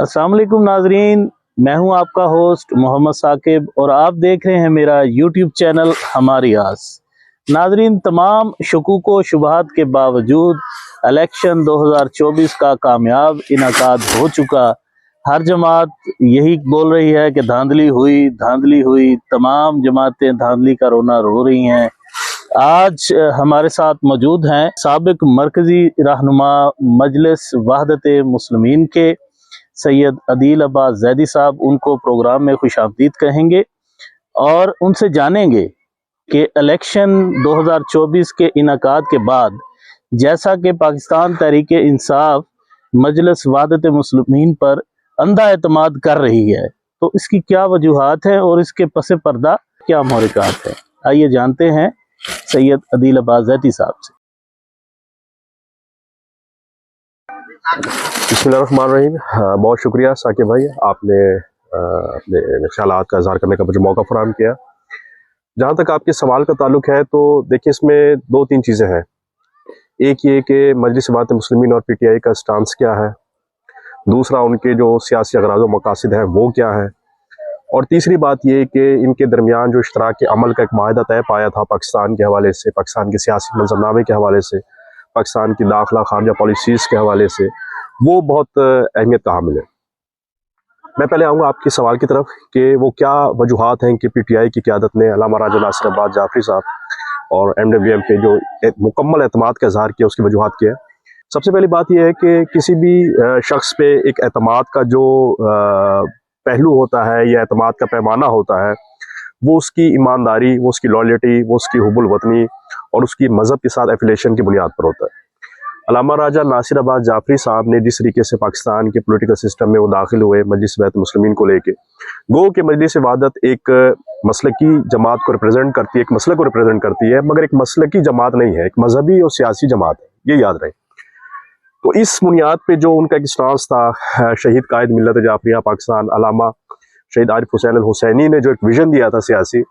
अस्सलाम वालेकुम नाजरीन, मैं हूं आपका होस्ट मोहम्मद साकिब और आप देख रहे हैं मेरा यूट्यूब चैनल हमारी आस। नाजरीन, तमाम शकूक व शुबहात के बावजूद इलेक्शन 2024 का कामयाब इनकाद हो चुका। हर जमात यही बोल रही है कि धांधली हुई, तमाम जमातें धांधली का रोना रो रही हैं। आज हमारे साथ मौजूद हैं साबिक मरकजी रहनुमा मजलिस वहदत मुस्लिमीन के सैयद अदील अब्बास जैदी साहब। उनको प्रोग्राम में खुशामदीद कहेंगे और उनसे जानेंगे कि इलेक्शन 2024 के इनकाद के बाद जैसा कि पाकिस्तान तहरीक इंसाफ मजलिस वहदत मुस्लिमीन पर अंधा एतमाद कर रही है, तो इसकी क्या वजूहात हैं और इसके पस पर्दा क्या महरक़ात हैं। आइए जानते हैं सैयद अदील अब्बास जैदी साहब से। बिस्मिल्लाहिर्रहमानिर्रहीम। बहुत शुक्रिया साकिब भाई, आपने अपने ख्यालात का इज़हार करने का मुझे मौका फराहम किया। जहाँ तक आपके सवाल का ताल्लुक है तो देखिए, इसमें दो तीन चीज़ें हैं। एक ये कि मजलिस वहदत मुस्लिमीन और PTI का स्टांस क्या है, दूसरा उनके जो सियासी अगराज़ व मकासद हैं वो क्या है, और तीसरी बात ये कि इनके दरमियान जो इश्तराक अमल का एक माहिदा तय पाया था पाकिस्तान के हवाले से, पाकिस्तान के सियासी मंजरनामे के हवाले से, पाकिस्तान की दाखिला खारजा पॉलिसीज़ के हवाले से, वो बहुत अहमियत का हामिल है। मैं पहले आऊँगा आपके सवाल की तरफ कि वो क्या वजूहात हैं कि PTI की क़यादत ने अल्लामा राजा नासिर अब्बास जाफरी साहब और MWM पे जो मुकम्मल एतमाद का इज़हार किया, उसकी वजूहात क्या है। सबसे पहली बात यह है कि किसी भी शख्स पे एक एतमाद का जो पहलू होता है या एतमाद का पैमाना होता है, वो उसकी ईमानदारी, वो उसकी लॉयल्टी, वो उसकी हुब्बुल वतनी और उसकी मज़हब के साथ एफिलेशन की बुनियाद पर होता है। अल्लामा राजा नासिर अब्बास जाफरी साहब ने जिस तरीके से पाकिस्तान के पॉलिटिकल सिस्टम में वो दाखिल हुए मजलिस वहदत मुस्लिमीन को लेके, गो कि मजलिस वहदत एक मसलकी जमात को रिप्रेजेंट करती है, एक मसलक को रिप्रेजेंट करती है, मगर एक मसलकी जमात नहीं है, एक मजहबी और सियासी जमात है, ये याद रहे। तो इस बुनियाद पे जो उनका एक स्टांस था, शहीद कायद मिल्लत जाफरिया पाकिस्तान अल्लामा शहीद आरिफ हुसैन अल हुसैनी ने जो एक विजन दिया था सियासी,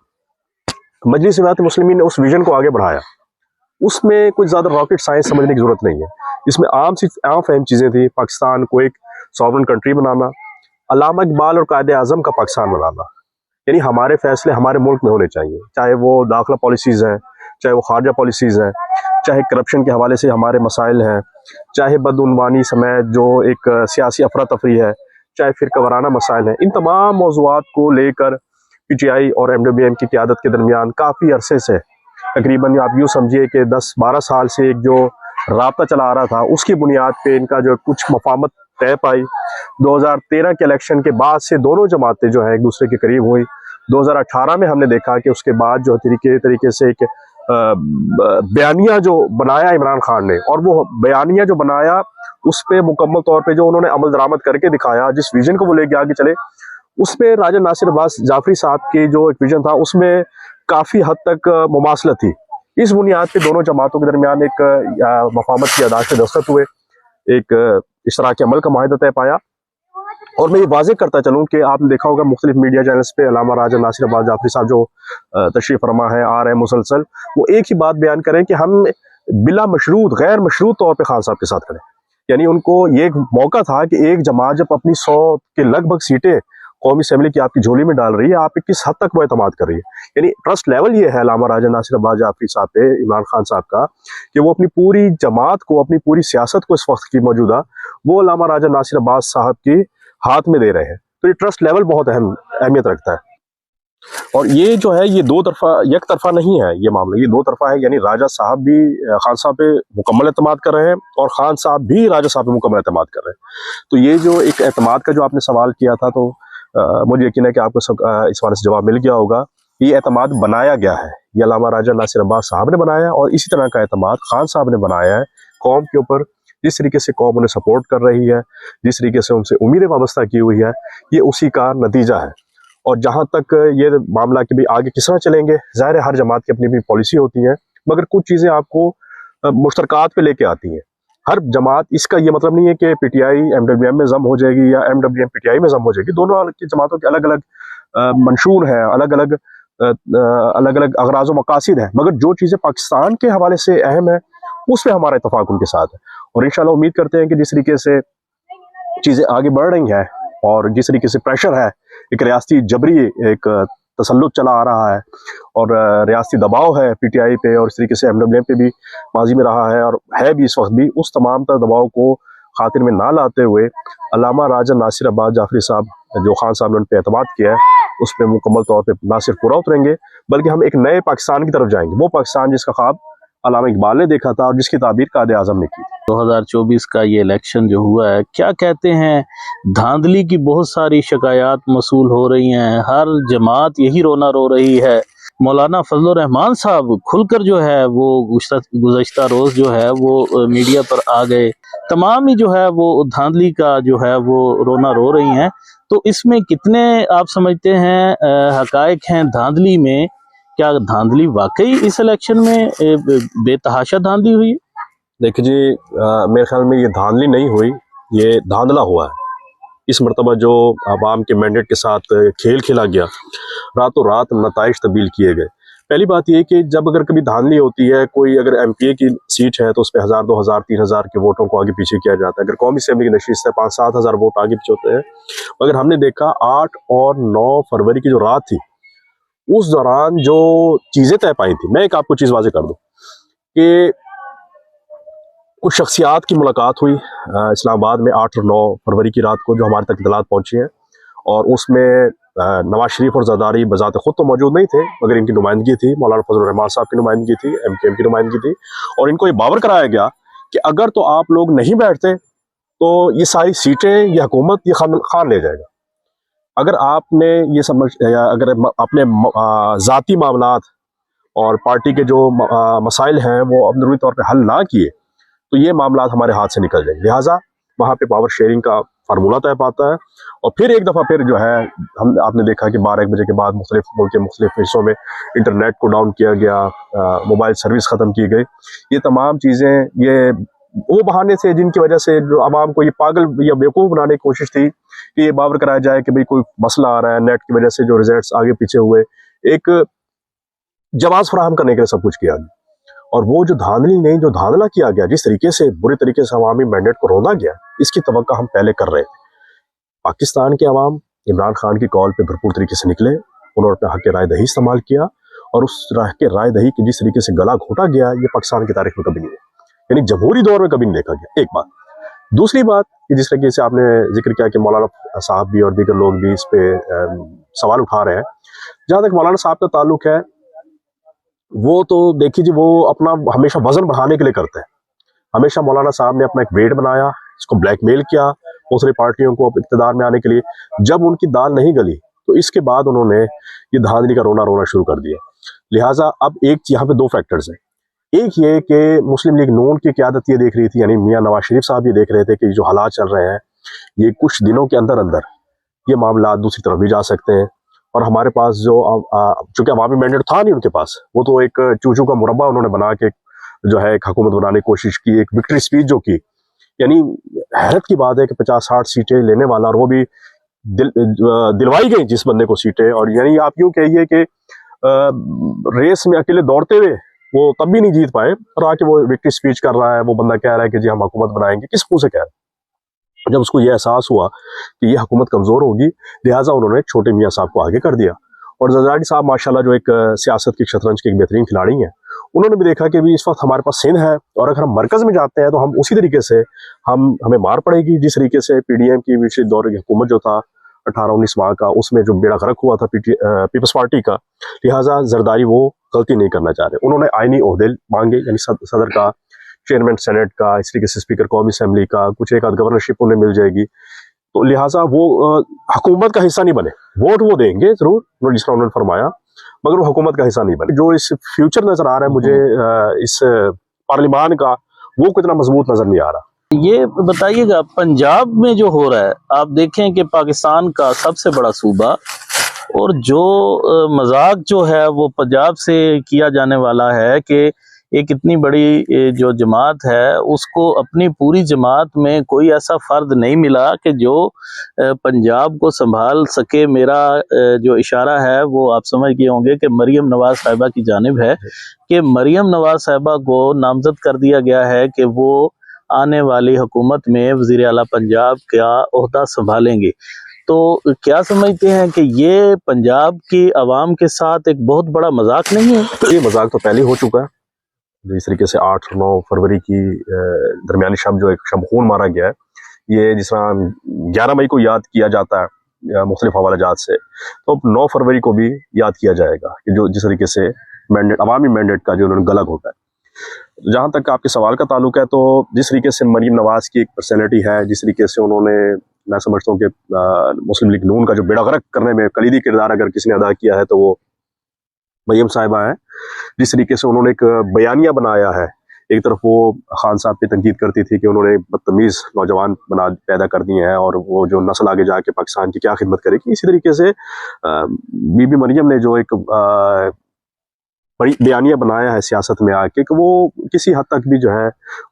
मजलिस वहदत मुस्लिमीन ने उस विजन को आगे बढ़ाया। उसमें कुछ ज़्यादा रॉकेट साइंस समझने की जरूरत नहीं है, इसमें आम फहम चीज़ें थी। पाकिस्तान को एक सॉवरन कंट्री बनाना, अल्लामा इकबाल और कायदे आज़म का पाकिस्तान बनाना, यानी हमारे फैसले हमारे मुल्क में होने चाहिए, चाहे वो दाखिला पॉलिसीज़ हैं, चाहे वो खारजा पॉलिसीज़ हैं, चाहे करप्शन के हवाले से हमारे मसाइल हैं, चाहे बदउनवानी समेत जो एक सियासी अफरा तफरी है, चाहे फिर वाराना मसाइल हैं। इन तमाम मौज़ूआत को लेकर PTI और MWM की क़यादत के दरमियान काफ़ी अरसे से, तकरीबन आप यूँ समझिए कि 10-12 साल से एक जो राब्ता चला आ रहा था, उसकी बुनियाद पे इनका जो कुछ मफाहमत तय पाई। 2013 के इलेक्शन के बाद से दोनों जमातें जो है एक दूसरे के करीब हुई। 2018 में हमने देखा कि उसके बाद जो तरीके से एक बयानिया जो बनाया इमरान खान ने, और वो बयानिया जो बनाया उस पर मुकम्मल तौर पर जो उन्होंने अमल दरामद करके दिखाया, जिस विजन को वो लेके आगे चले, उसमें राजा नासिर अब्बास जाफरी साहब की जो एक विजन था उसमें काफ़ी हद तक मुमासलत थी। इस बुनियाद पे दोनों जमातों के दरमियान एक मफाहमत की अदालत में दस्तखत हुए, एक इश्तराक अमल का माहिदा तय पाया। और मैं ये वाज़ेह करता चलूँ कि आपने देखा होगा मुख्तलिफ मीडिया चैनल्स पे अल्लामा राजा नासिर अब्बास जाफरी साहब जो तशरीफ़ फरमा है, आ रहे हैं मुसलसल, वो एक ही बात बयान करें कि हम बिला मशरूत, गैर मशरूत तौर पर खान साहब के साथ खड़े। यानी उनको ये एक मौका था कि एक जमात जब अपनी 100 के लगभग सीटें कौमी असम्बली की आपकी झोली में डाल रही है, आप किस हद तक वो एतमाद कर रही है। यानी ट्रस्ट लेवल ये है अल्लामा राजा नासिर अब्बास जाफरी साहब पे, इमरान खान साहब का, कि वो अपनी पूरी जमात को, अपनी पूरी सियासत को इस वक्त की मौजूदा वो अल्लामा राजा नासिर अब्बास साहब के हाथ में दे रहे हैं। तो ये ट्रस्ट लेवल बहुत अहमियत रखता है। और ये जो है ये दो तरफा, एक तरफा नहीं है ये मामला, ये दो तरफा है। यानी राजा साहब भी खान साहब पे मुकम्मल एतमाद कर रहे हैं और खान साहब भी राजा साहब पे मुकम्मल एतमाद कर रहे हैं। तो ये जो एक एतमाद का जो आपने सवाल किया था, तो मुझे यकीन है कि आपको सब इस बारे से जवाब मिल गया होगा। ये एतमाद बनाया गया है, ये अल्लामा राजा नासिर अब्बास साहब ने बनाया, और इसी तरह का एतमाद खान साहब ने बनाया है कौम के ऊपर। जिस तरीके से कौम उन्हें सपोर्ट कर रही है, जिस तरीके से उनसे उम्मीदें वाबस्ता की हुई है, ये उसी का नतीजा है। और जहाँ तक ये मामला कि भाई आगे किस तरह चलेंगे, ज़ाहिर है हर जमात की अपनी अपनी पॉलिसी होती है, मगर कुछ चीज़ें आपको मुश्तरकात पे लेके आती हैं हर जमात। इसका ये मतलब नहीं है कि PTI MWM में जम हो जाएगी या MWM PTI में जम हो जाएगी। दोनों की जमातों के अलग अलग मंशूर हैं, अलग अलग अगराज़ व मकासिद हैं, मगर जो चीज़ें पाकिस्तान के हवाले से अहम है उस पर हमारा इत्तफाक उनके साथ है। और इंशाल्लाह उम्मीद करते हैं कि जिस तरीके से चीज़ें आगे बढ़ रही हैं और जिस तरीके से प्रेशर है, एक रियासती जबरी एक तसल्लुत चला आ रहा है और रियासती दबाव है पीटीआई पे और इस तरीके से एमडब्ल्यूएम पे भी माजी में रहा है और है भी इस वक्त भी, उस तमाम तर दबाव को खातिर में ना लाते हुए अल्लामा राजा नासिर अब्बास जाफरी साहब जो खान साहब ने उन पर एतमाद किया है, उस पर मुकम्मल तौर पर ना सिर्फ पूरा उतरेंगे बल्कि हम एक नए पाकिस्तान की तरफ जाएंगे, वो पाकिस्तान जिसका ख्वाब अल्लामा इकबाल ने देखा था और जिसकी ताबीर कायदे आजम ने की। 2024 का ये इलेक्शन जो हुआ है, क्या कहते हैं, धांधली की बहुत सारी शिकायत मसूल हो रही हैं, हर जमात यही रोना रो रही है। मौलाना फजलुर रहमान साहब खुलकर जो है वो गुज़श्ता रोज जो है वो मीडिया पर आ गए, तमाम ही जो है वो धांधली का जो है वो रोना रो रही हैं। तो इसमें कितने आप समझते हैं हकायक हैं धांधली में? क्या धांधली वाकई इस इलेक्शन में बेतहाशा धांधली हुई? देखिए जी, मेरे ख्याल में ये धांधली नहीं हुई, ये धांधला हुआ है। इस मरतबा जो आवाम के मैंडेट के साथ खेल खेला गया, रातों रात नताइज तब्दील किए गए। पहली बात ये कि जब अगर कभी धांधली होती है, कोई अगर एमपीए की सीट है तो उस पर 1000, 2000, 3000 के वोटों को आगे पीछे किया जाता है। अगर कौमी असेंबली की नशिस्त है 5-7 हज़ार वोट आगे पीछे होते हैं। मगर हमने देखा 8 और 9 फरवरी की जो रात थी, उस दौरान जो चीज़ें तय पाई थी, मैं एक आपको चीज़ वाज़ेह कर दूं कि कुछ शख्सियात की मुलाकात हुई इस्लामाबाद में 8 और 9 फरवरी की रात को, जो हमारे तक इत्तलात पहुंची हैं, और उसमें नवाज शरीफ और जरदारी बजाते खुद तो मौजूद नहीं थे मगर इनकी नुमाइंदगी थी, मौलाना फजलुर रहमान साहब की नुमाइंदगी थी, एमकेएम की नुमाइंदगी थी, और इनको ये बावर कराया गया कि अगर तो आप लोग नहीं बैठते तो ये सारी सीटें, ये हुकूमत, ये खान ले जाएगा। अगर आपने ये समझ, अगर अपने ज़ाती मामलात और पार्टी के जो मसाइल हैं वो अंदरूनी तौर पर हल ना किए तो ये मामला हमारे हाथ से निकल जाएंगे। लिहाजा वहाँ पे पावर शेयरिंग का फार्मूला तय पाता है। और फिर एक दफ़ा फिर जो है आपने देखा कि 12-1 बजे के बाद मुख्तलिफ मुल्क के मुख्तलिफ हिस्सों में इंटरनेट को डाउन किया गया, मोबाइल सर्विस ख़त्म की गई। ये तमाम चीज़ें ये वो बहाने थे जिनकी वजह से जो आवाम को ये पागल या बेवकूफ़ बनाने की कोशिश थी कि ये बावर कराया जाए कि भाई कोई मसला आ रहा है, नेट की वजह से जो रिजल्ट आगे पीछे हुए, एक जवाब फराहम करने के लिए सब कुछ किया गया। और वो जो धांधली नहीं, जो धांधला किया गया, जिस तरीके से बुरे तरीके से अवामी मैंडेट को रोना गया, इसकी तवक्का हम पहले कर रहे थे। पाकिस्तान के अवाम इमरान खान की कॉल पे भरपूर तरीके से निकले, उन्होंने अपने हक राय दही इस्तेमाल किया और उस राय दही की जिस तरीके से गला घोटा गया, ये पाकिस्तान की तारीख में कभी नहीं हुआ, यानी जमहूरी दौर में कभी नहीं देखा गया। एक बात। दूसरी बात, जिस तरीके से आपने जिक्र किया कि मौलाना साहब भी और दीगर लोग भी इस पे सवाल उठा रहे हैं, जहाँ तक मौलाना साहब का ताल्लुक है, वो तो देखिए जी, वो अपना हमेशा वजन बढ़ाने के लिए करते हैं। हमेशा मौलाना साहब ने अपना एक वेट बनाया, इसको ब्लैकमेल किया दूसरी पार्टियों को इक़्तिदार में आने के लिए। जब उनकी दाल नहीं गली तो इसके बाद उन्होंने ये धांधली का रोना शुरू कर दिया। लिहाजा अब एक यहाँ पे 2 फैक्टर्स हैं। एक ये कि मुस्लिम लीग नून की क़यादत ये देख रही थी, यानी मियाँ नवाज शरीफ साहब ये देख रहे थे कि जो हालात चल रहे हैं, ये कुछ दिनों के अंदर अंदर ये मामला दूसरी तरफ भी जा सकते हैं। और हमारे पास जो चूंकि अवामी मैंडेट था नहीं उनके पास, वो तो एक चूचू का मुरब्बा उन्होंने बना के जो है एक हुकूमत बनाने की कोशिश की, एक विक्ट्री स्पीच जो की, यानी हैरत की बात है कि 50-60 सीटें लेने वाला, और वो भी दिलवाई गई जिस बंदे को सीटें। और यानी आप यूँ कहिए कि रेस में अकेले दौड़ते हुए वो तब भी नहीं जीत पाए, और आके वो विक्ट्री स्पीच कर रहा है, वो बंदा कह रहा है कि जी हम हुकूमत बनाएंगे। किस मुँह से कह रहा है? जब उसको यह एहसास हुआ कि ये हुकूमत कमज़ोर होगी, लिहाजा उन्होंने छोटे मियाँ साहब को आगे कर दिया। और जरदारी साहब माशाल्लाह जो एक सियासत की शतरंज के एक बेहतरीन खिलाड़ी हैं, उन्होंने भी देखा कि भी इस वक्त हमारे पास सिंध है, और अगर हम मरकज़ में जाते हैं तो हम उसी तरीके से हमें मार पड़ेगी जिस तरीके से PDM की पिछले दौर की हुकूमत जो था 18-19 माह का, उसमें जो बेड़ा गर्क हुआ था पीपल्स पार्टी का। लिहाजा जरदारी वो गलती नहीं करना चाह रहे। उन्होंने आइनी ओहदे मांगे, यानी सदर का, चेयरमैन सेनेट का, इस तरीके से स्पीकर कौमी असेंबली का, कुछ एक आध गवर्नरशिप उन्हें मिल जाएगी। तो लिहाजा वो हुकूमत का हिस्सा नहीं बने। वोट वो देंगे जरूर, जिस तरह उन्होंने फरमाया, मगर वो हुकूमत का हिस्सा नहीं बने। जो इस फ्यूचर नजर आ रहा है मुझे इस पार्लिमान का, वो कितना मजबूत नजर नहीं आ रहा। ये बताइएगा, पंजाब में जो हो रहा है, आप देखें कि पाकिस्तान का सबसे बड़ा सूबा, और जो मजाक जो है वो पंजाब से किया जाने वाला है कि एक इतनी बड़ी जो जमात है उसको अपनी पूरी जमात में कोई ऐसा फर्द नहीं मिला कि जो पंजाब को संभाल सके। मेरा जो इशारा है वो आप समझ गए होंगे कि मरियम नवाज साहिबा की जानिब है, कि मरियम नवाज साहिबा को नामजद कर दिया गया है कि वो आने वाली हुकूमत में वज़ीर आला पंजाब का ओहदा संभालेंगे। तो क्या समझते हैं कि ये पंजाब की आवाम के साथ एक बहुत बड़ा मजाक नहीं है? ये मजाक तो पहले ही हो चुका है। जिस तरीके से 8-9 फरवरी की दरमियानी शब जो एक शमखून मारा गया है, ये जिस तरह 11 मई को याद किया जाता है मुख्तलिफ हवाला जात से, तो अब 9 फरवरी को भी याद किया जाएगा कि जो जिस तरीके से मैंडेट, अवामी मैंडेट का जो उन्होंने गला घोटा है। जहाँ तक आपके सवाल का ताल्लुक है, तो जिस तरीके से मरीम नवाज की एक पर्सनैलिटी है, जिस तरीके से उन्होंने, मैं समझता हूँ कि मुस्लिम लीग नून का जो बेड़ा गर्क करने में कलीदी किरदार अगर किसी ने अदा किया है तो वो मरीम साहिबा है। जिस तरीके से उन्होंने एक बयानिया बनाया है, एक तरफ वो खान साहब पे तनकीद करती थी कि उन्होंने बदतमीज़ नौजवान पैदा कर दिए हैं और वो जो नस्ल आगे जाके पाकिस्तान की क्या खिदमत करेगी। इसी तरीके से बीबी मरियम ने जो एक बड़ी बयानिया बनाया है सियासत में आके, कि वो किसी हद तक भी जो है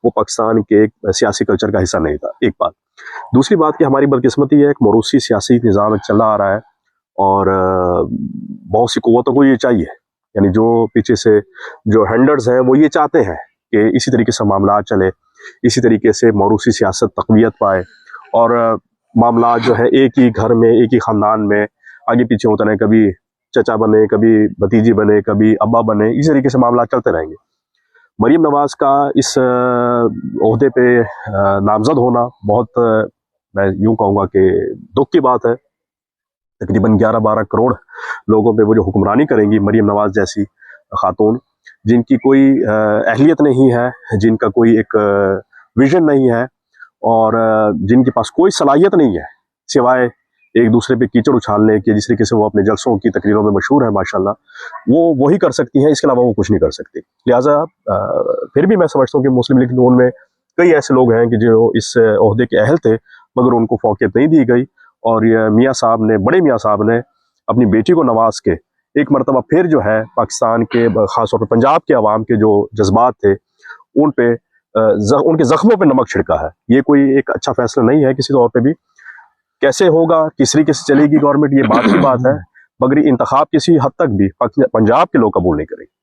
वो पाकिस्तान के एक सियासी कल्चर का हिस्सा नहीं था, एक बात। दूसरी बात कि हमारी बदकिस्मती है, एक मरूसी सियासी निज़ाम एक चला आ रहा है और बहुत सी कुव्वतों को ये चाहिए, यानी जो पीछे से जो हैंडर्स हैं वो ये चाहते हैं कि इसी तरीके से मामला चले, इसी तरीके से मरूसी सियासत तक़वियत पाए और मामला जो है एक ही घर में, एक ही ख़ानदान में आगे पीछे होता रहे, कभी चचा बने, कभी भतीजी बने, कभी अब्बा बने, इसी तरीके से मामला चलते रहेंगे। मरीम नवाज का इस ओहदे पे नामजद होना बहुत, मैं यूँ कहूँगा कि दुख की बात है। तकरीबन 11-12 करोड़ लोगों पे वो जो हुक्मरानी करेंगी मरीम नवाज जैसी खातून, जिनकी कोई अहलियत नहीं है, जिनका कोई एक विजन नहीं है और जिनके पास कोई सलाहियत नहीं है सिवाय एक दूसरे पे कीचड़ उछालने के। जिस तरीके से वो अपने जलसों की तकरीरों में मशहूर है माशाल्लाह, वो वही कर सकती हैं, इसके अलावा वो कुछ नहीं कर सकती। लिहाजा फिर भी मैं समझता हूँ कि मुस्लिम लीग नून में कई ऐसे लोग हैं कि जो इस ओहदे के अहल थे मगर उनको फौकियत नहीं दी गई और ये मियाँ साहब ने, बड़े मियाँ साहब ने अपनी बेटी को नवाज के एक मरतबा फिर जो है पाकिस्तान के, ख़ासतौर पर पंजाब के अवाम के जो जज्बात थे उन पे उनके ज़ख्मों पे नमक छिड़का है। ये कोई एक अच्छा फैसला नहीं है किसी तौर पे भी। कैसे होगा, किस तरीके से चलेगी गवर्नमेंट, ये बात की बात है, मगर इंतखाब किसी हद तक भी पंजाब के लोग कबूल नहीं करेंगे।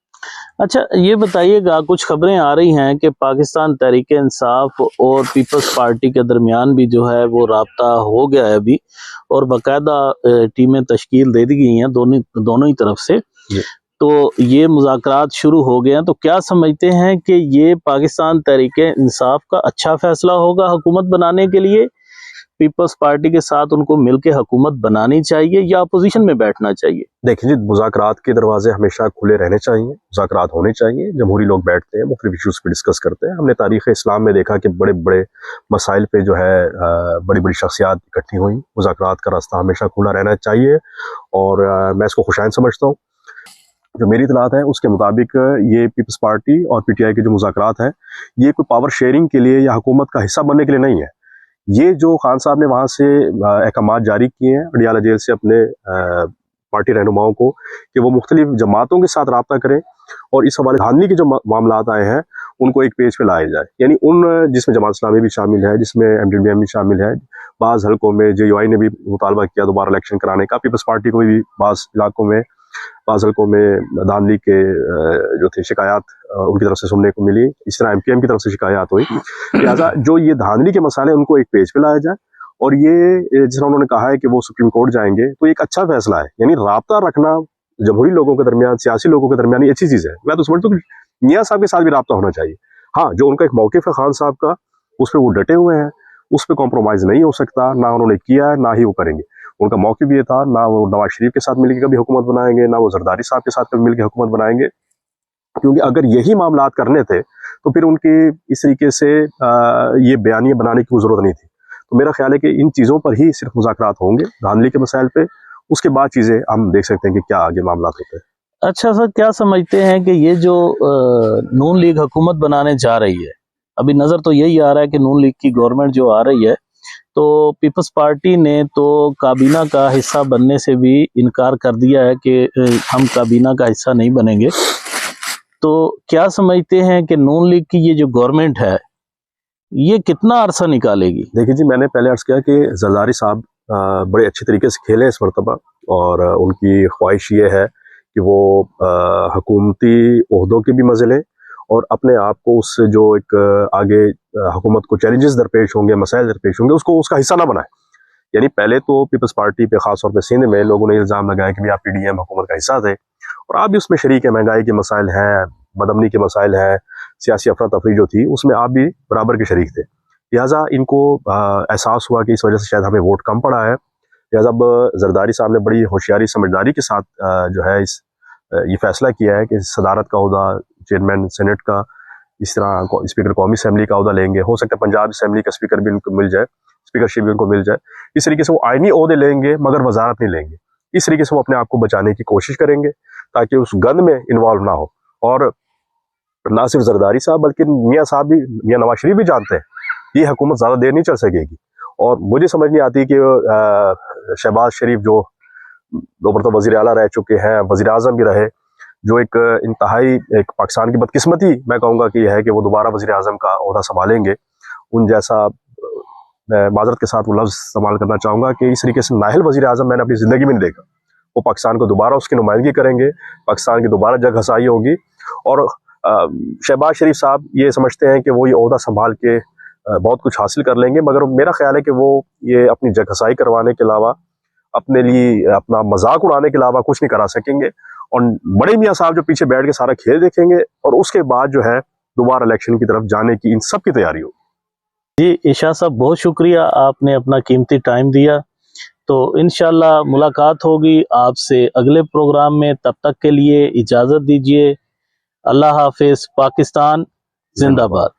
अच्छा, ये बताइएगा, कुछ खबरें आ रही हैं कि पाकिस्तान तहरीक-ए-इंसाफ और पीपल्स पार्टी के दरमियान भी जो है वो राब्ता हो गया है अभी और बाकायदा टीमें तश्कील दे दी गई हैं दोनों ही तरफ से, तो ये मुज़ाकरात शुरू हो गए हैं। तो क्या समझते हैं कि ये पाकिस्तान तहरीक-ए-इंसाफ का अच्छा फैसला होगा हुकूमत बनाने के लिए? पीपल्स पार्टी के साथ उनको मिलकर हुकूमत बनानी चाहिए या अपोजिशन में बैठना चाहिए? देखिए जी, मुज़ाकरात के दरवाजे हमेशा खुले रहने चाहिए, मुज़ाकरात होने चाहिए। जमहूरी लोग बैठते हैं, मुख्तलिफ इशूज़ पे डिस्कस करते हैं। हमने तारीख़ इस्लाम में देखा कि बड़े बड़े मसाइल पे जो है बड़ी बड़ी शख्सियात इकट्ठी हुई। मुज़ाकरात का रास्ता हमेशा खुला रहना चाहिए और मैं इसको खुशाइन समझता हूँ। जो मेरी इत्तलात है उसके मुताबिक ये पीपल्स पार्टी और PTI के जो मुज़ाकरात हैं, ये कोई पावर शेयरिंग के लिए या हुकूमत का हिस्सा बनने के लिए नहीं है। ये जो खान साहब ने वहाँ से अहकामात जारी किए हैं अडियाला जेल से अपने पार्टी रहनुमाओं को कि वो मुख्तलिफ जमातों के साथ रब्ता करें और इस हवाले धांधली के जो मामलात आए हैं उनको एक पेज पे लाया जाए, यानी उन जिसमें जमात इस्लामी भी शामिल है, जिसमें MDDM भी शामिल है, बाज़ हलकों में JUI ने भी मुतालबा किया दोबारा इलेक्शन कराने का, पीपल्स पार्टी को भी बाज़ इलाकों में, बाज़ हलकों में धांधली के जो थे शिकायत उनकी तरफ से सुनने को मिली, इस तरह MKM की तरफ से शिकायत हुई। लिहाजा जो ये धांधली के मसाले उनको एक पेज पे लाया जाए और ये जिस तरह उन्होंने कहा है कि वो सुप्रीम कोर्ट जाएंगे, तो एक अच्छा फैसला है। यानी राब्ता रखना जमहूरी लोगों के दरमियान, सियासी लोगों के दरमियान, ये अच्छी चीज़ है। मैं तो समझता हूँ कि मियाँ साहब के साथ भी राब्ता होना चाहिए। हाँ, जो उनका एक मौक़िफ़ है खान साहब का, उस पर वो डटे हुए हैं, उस पर कॉम्प्रोमाइज़ नहीं हो सकता, ना उन्होंने किया है ना ही वो करेंगे। उनका मौक़िफ़ ये था, ना वो नवाज शरीफ के साथ मिलकर कभी हुकूमत बनाएंगे, ना वो जरदारी साहब के साथ कभी मिलकर हुकूमत बनाएंगे, क्योंकि अगर यही मामलात करने थे तो फिर उनकी इस तरीके से ये बयानियाँ बनाने की ज़रूरत नहीं थी। तो मेरा ख्याल है कि इन चीज़ों पर ही सिर्फ मुज़ाकरात होंगे, धांधली के मसाइल पे, उसके बाद चीज़ें हम देख सकते हैं कि क्या आगे मामलात होते हैं। अच्छा सर, क्या समझते हैं कि ये जो नून लीग हुकूमत बनाने जा रही है, अभी नज़र तो यही आ रहा है कि नून लीग की गवर्नमेंट जो आ रही है, तो पीपल्स पार्टी ने तो काबीना का हिस्सा बनने से भी इनकार कर दिया है कि हम काबीना का हिस्सा नहीं बनेंगे। तो क्या समझते हैं कि नून लीग की ये जो गवर्नमेंट है ये कितना अरसा निकालेगी? देखिए जी, मैंने पहले अर्ज़ किया कि जरदारी साहब बड़े अच्छे तरीके से खेले इस मरतबा और उनकी ख्वाहिश ये है कि वो हुकूमती ओहदों के भी मज़े लें और अपने आप को उससे जो एक आगे हुकूमत को चैलेंजेस दरपेश होंगे, मसाइल दरपेश होंगे, उसको उसका हिस्सा ना बनाए। यानी पहले तो पीपल्स पार्टी पे खासतौर पे सिंध में लोगों ने इल्ज़ाम लगाया कि भाई आप PDM हुकूमत का हिस्सा थे और आप भी उसमें शरीक है, महंगाई के मसाइल हैं, बदअमनी के मसाइल हैं, सियासी अफरा तफरी जो थी उसमें आप भी बराबर के शरीक थे। लिहाजा इनको एहसास हुआ कि इस वजह से शायद हमें वोट कम पड़ा है। लिहाजा अब जरदारी साहब ने बड़ी होशियारी समझदारी के साथ जो है ये फैसला किया है कि सदारत का ओहदा, चेयरमैन सेनेट का, इस तरह स्पीकर कौमी असम्बली का ओहदा लेंगे। हो सकता है पंजाब असम्बली का स्पीकर भी उनको मिल जाए, स्पीकरशिप भी उनको मिल जाए। इस तरीके से वो आईनी ओहदे लेंगे मगर वजारत नहीं लेंगे। इस तरीके से वो अपने आप को बचाने की कोशिश करेंगे ताकि उस गंद में इन्वॉल्व ना हो। और ना सिर्फ जरदारी साहब बल्कि मियाँ साहब भी, मियाँ नवाज शरीफ भी जानते हैं ये हुकूमत ज़्यादा देर नहीं चल सकेगी। और मुझे समझ नहीं आती कि शहबाज शरीफ जो दो मरतबा वज़ीर आला रह चुके हैं, वज़ीर आज़म भी रहे, जो एक इंतहाई एक पाकिस्तान की बदकिस्मती मैं कहूँगा कि है कि वो दोबारा वज़ीर आज़म का ओहदा संभालेंगे। उन जैसा मैं माजरत के साथ वो लफ्ज़ इस्तेमाल करना चाहूँगा कि इस तरीके से नाहिल वज़ीर आज़म मैंने अपनी ज़िंदगी में नहीं देखा। वो पाकिस्तान को दोबारा उसकी नुमाइंदगी करेंगे, पाकिस्तान की दोबारा जग हसाई होगी। और शहबाज शरीफ साहब ये समझते हैं कि वो ये ओहदा संभाल के बहुत कुछ हासिल कर लेंगे, मगर मेरा ख्याल है कि वो ये अपनी जग हसाई करवाने के अलावा, अपने लिए अपना मजाक उड़ाने के अलावा कुछ नहीं करा सकेंगे। और बड़े मियाँ साहब जो पीछे बैठ के सारा खेल देखेंगे और उसके बाद जो है दोबारा इलेक्शन की तरफ जाने की इन सब की तैयारी होगी। जी इरशाद साहब, बहुत शुक्रिया, आपने अपना कीमती टाइम दिया। तो इंशाल्लाह मुलाकात होगी आपसे अगले प्रोग्राम में। तब तक के लिए इजाज़त दीजिए। अल्लाह हाफिज़। पाकिस्तान जिंदाबाद।